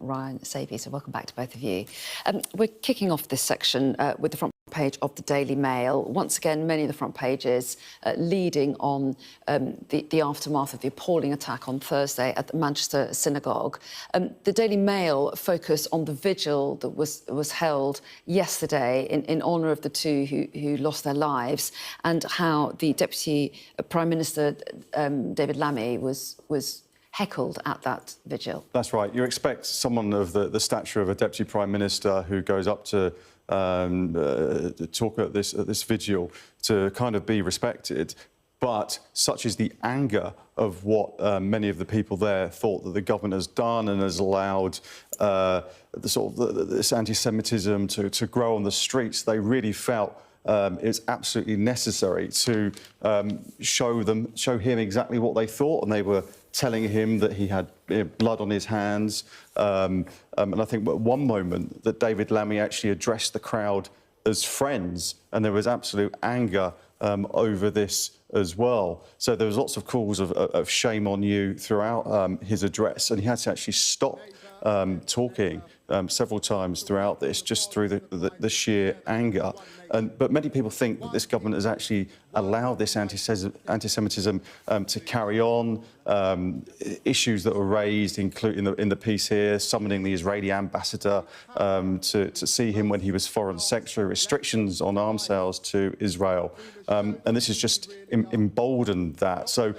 Ryan Savey, so welcome back to both of you. We're kicking off this section with the front page of the Daily Mail. Once again, many of the front pages leading on the aftermath of the appalling attack on Thursday at the Manchester synagogue. The Daily Mail focus on the vigil that was held yesterday in honour of the two who lost their lives, and how the Deputy Prime Minister, David Lammy, was heckled at that vigil. That's right. You expect someone of the stature of a Deputy Prime Minister who goes up to talk at this vigil to kind of be respected. But such is the anger of what many of the people there thought that the government has done and has allowed this anti-Semitism to grow on the streets. They really felt it's absolutely necessary to show him exactly what they thought, and they were telling him that he had blood on his hands. And I think at one moment that David Lammy actually addressed the crowd as friends, and there was absolute anger over this as well. So there was lots of calls of shame on you throughout his address, and he had to actually stop talking several times throughout this, just through the sheer anger. But many people think that this government has actually allowed this anti-Semitism to carry on. Issues that were raised, including in the piece here, summoning the Israeli ambassador to see him when he was foreign secretary, restrictions on arms sales to Israel. And this has just emboldened that. So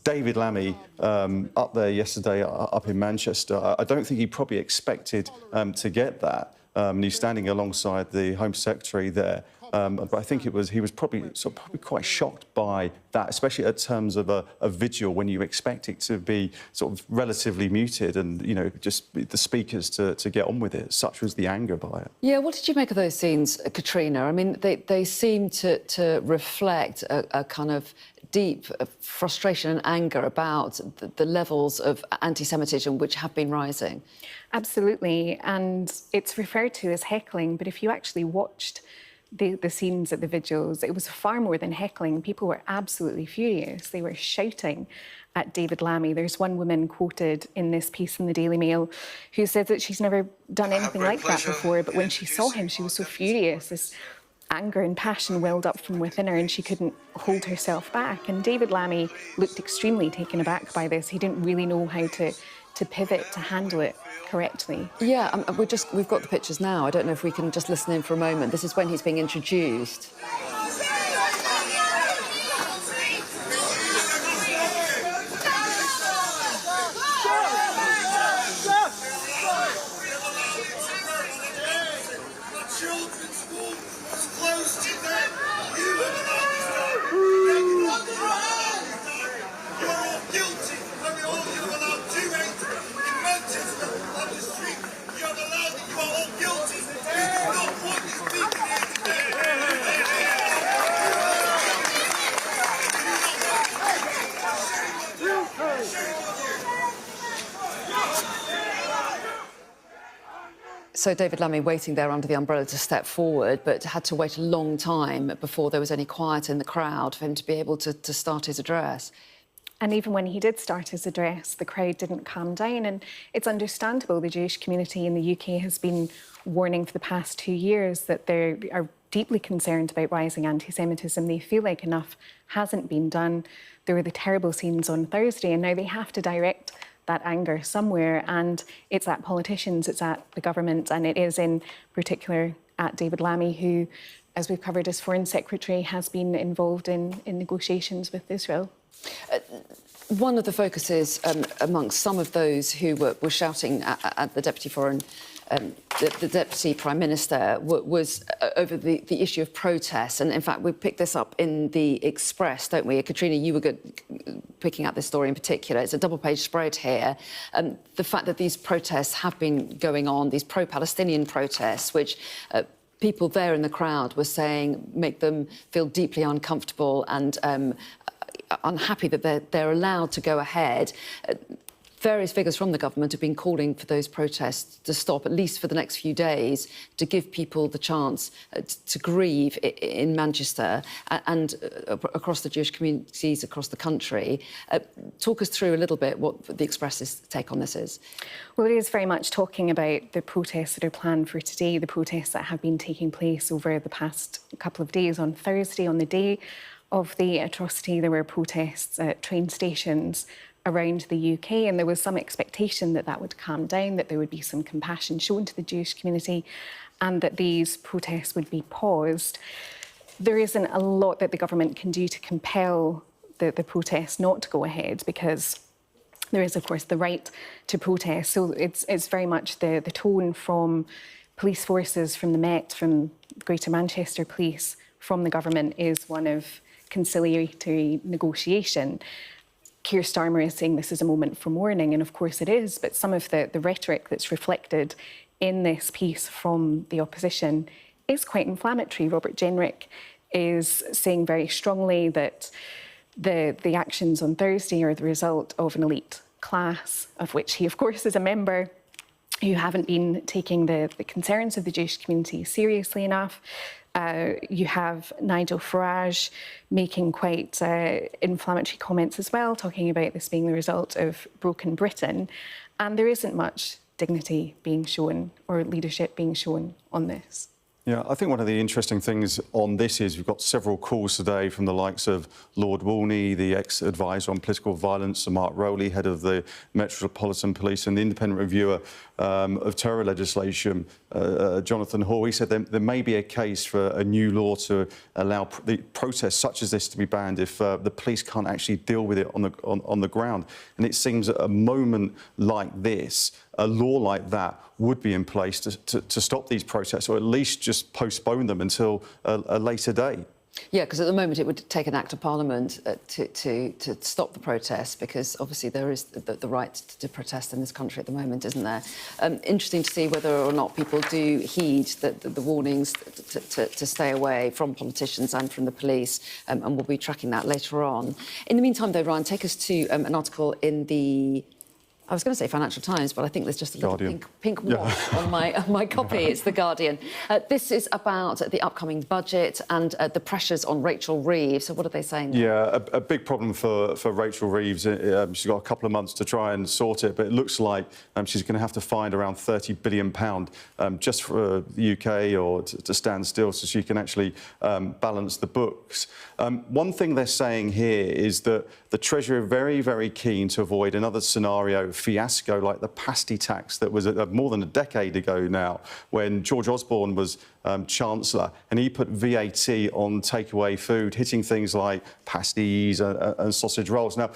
David Lammy up there yesterday, up in Manchester, I don't think he probably expected to get that. He's standing alongside the Home Secretary there. But I think he was probably quite shocked by that, especially in terms of a vigil when you expect it to be sort of relatively muted and, you know, just the speakers to get on with it. Such was the anger by it. Yeah, what did you make of those scenes, Katrina? I mean, they seem to reflect a kind of deep frustration and anger about the levels of anti-Semitism which have been rising. Absolutely, and it's referred to as heckling, but if you actually watched the scenes at the vigils, it was far more than heckling. People were absolutely furious. They were shouting at David Lammy. There's one woman quoted in this piece in the Daily Mail who said that she's never done anything like that before, but when she saw him, she was so furious. This anger and passion welled up from within her and she couldn't hold herself back. And David Lammy looked extremely taken aback by this. He didn't really know how to pivot, to handle it correctly. Yeah, we've got the pictures now. I don't know if we can just listen in for a moment. This is when he's being introduced. So David Lammy waiting there under the umbrella to step forward, but had to wait a long time before there was any quiet in the crowd for him to be able to start his address. And even when he did start his address, the crowd didn't calm down. And it's understandable. The Jewish community in the UK has been warning for the past 2 years that they are deeply concerned about rising anti-Semitism. They feel like enough hasn't been done. There were the terrible scenes on Thursday, and now they have to direct that anger somewhere, and it's at politicians, it's at the government, and it is in particular at David Lammy, who, as we've covered, as Foreign Secretary, has been involved in negotiations with Israel. One of the focuses amongst some of those who were shouting at the the Deputy Prime Minister was over the issue of protests. And in fact, we picked this up in the Express, don't we? Katrina, you were picking out this story in particular. It's a double-page spread here. The fact that these protests have been going on, these pro-Palestinian protests, which people there in the crowd were saying make them feel deeply uncomfortable and unhappy that they're allowed to go ahead. various figures from the government have been calling for those protests to stop, at least for the next few days, to give people the chance to grieve in Manchester and across the Jewish communities across the country. Talk us through a little bit what the Express's take on this is. Well, it is very much talking about the protests that are planned for today, the protests that have been taking place over the past couple of days. On Thursday, on the day of the atrocity, there were protests at train stations around the UK, and there was some expectation that that would calm down, that there would be some compassion shown to the Jewish community, and that these protests would be paused. There isn't a lot that the government can do to compel the protests not to go ahead, because there is, of course, the right to protest. So it's very much the tone from police forces, from the Met, from Greater Manchester Police, from the government is one of conciliatory negotiation. Keir Starmer is saying this is a moment for mourning, and of course it is, but some of the rhetoric that's reflected in this piece from the opposition is quite inflammatory. Robert Jenrick is saying very strongly that the actions on Thursday are the result of an elite class, of which he, of course, is a member, who haven't been taking the concerns of the Jewish community seriously enough. You have Nigel Farage making quite inflammatory comments as well, talking about this being the result of broken Britain. And there isn't much dignity being shown or leadership being shown on this. Yeah, I think one of the interesting things on this is we've got several calls today from the likes of Lord Wolney, the ex-advisor on political violence, Sir Mark Rowley, head of the Metropolitan Police, and the independent reviewer of terror legislation, Jonathan Hall. He said there may be a case for a new law to allow the protests such as this to be banned if the police can't actually deal with it on the ground. And it seems at a moment like this, a law like that would be in place to stop these protests, or at least just postpone them until a later day. Yeah, because at the moment it would take an act of parliament to stop the protests, because obviously there is the right to protest in this country at the moment, isn't there? Interesting to see whether or not people do heed the warnings to stay away from politicians and from the police, and we'll be tracking that later on. In the meantime, though, Ryan, take us to an article in the... I was going to say Financial Times, but I think there's just a little pink wash on my copy. It's The Guardian. This is about the upcoming budget and the pressures on Rachel Reeves. So what are they saying there? Yeah, a big problem for Rachel Reeves. She's got a couple of months to try and sort it, but it looks like she's going to have to find around £30 billion just for the UK or to stand still so she can actually balance the books. One thing they're saying here is that the Treasury are very, very keen to avoid another scenario, fiasco like the pasty tax that was more than a decade ago now, when George Osborne was Chancellor, and he put VAT on takeaway food, hitting things like pasties and sausage rolls. Now,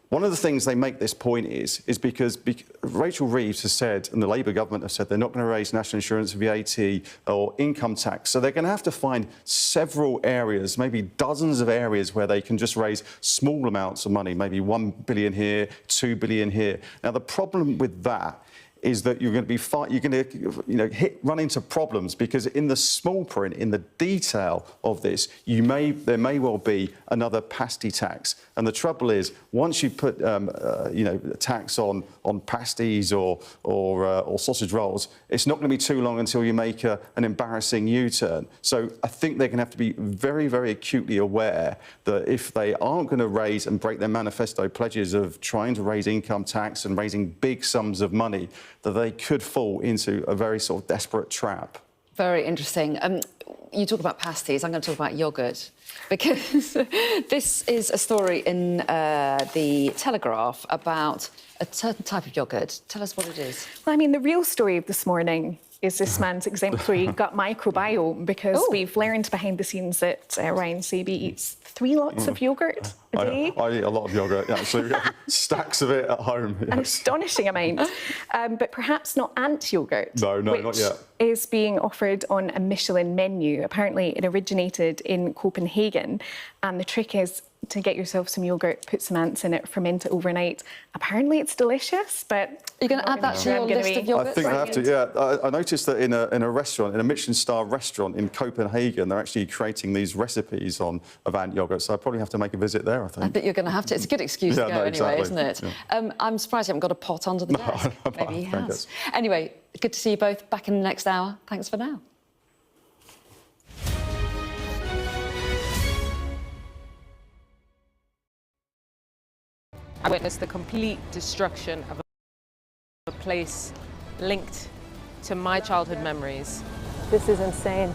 one of the things they make this point is because Rachel Reeves has said, and the Labour government have said, they're not going to raise national insurance, VAT or income tax. So they're going to have to find several areas, maybe dozens of areas where they can just raise small amounts of money, maybe 1 billion here, 2 billion here. Now, the problem with that is that you're going to run into problems, because in the small print, in the detail of this, there may well be another pasty tax. And the trouble is, once you put a tax on pasties or sausage rolls, it's not going to be too long until you make an embarrassing U-turn. So I think they're going to have to be very, very acutely aware that if they aren't going to raise and break their manifesto pledges of trying to raise income tax and raising big sums of money, that they could fall into a very sort of desperate trap. Very interesting. You talk about pasties, I'm going to talk about yoghurt, because this is a story in the Telegraph about a certain type of yoghurt. Tell us what it is. Well, I mean, the real story of this morning is this man's exemplary gut microbiome, because we've learned behind the scenes that Ryan Saby eats 3 lots of yoghurt a day. I eat a lot of yoghurt, actually. We've got stacks of it at home. Yes. An astonishing amount. But perhaps not ant yoghurt. No, not yet. Is being offered on a Michelin menu. Apparently, it originated in Copenhagen. And the trick is to get yourself some yogurt, put some ants in it, ferment it overnight. Apparently it's delicious, but... You're going to add that to your list of yogurts? I think I have to, yeah. I noticed that in a restaurant, in a Michelin-star restaurant in Copenhagen, they're actually creating these recipes of ant yogurt, so I probably have to make a visit there, I think. I think you're going to have to. It's a good excuse to go anyway, exactly. isn't it? Yeah. I'm surprised you haven't got a pot under the desk. Maybe he has. Anyway, good to see you both back in the next hour. Thanks for now. I witnessed the complete destruction of a place linked to my childhood memories. This is insane.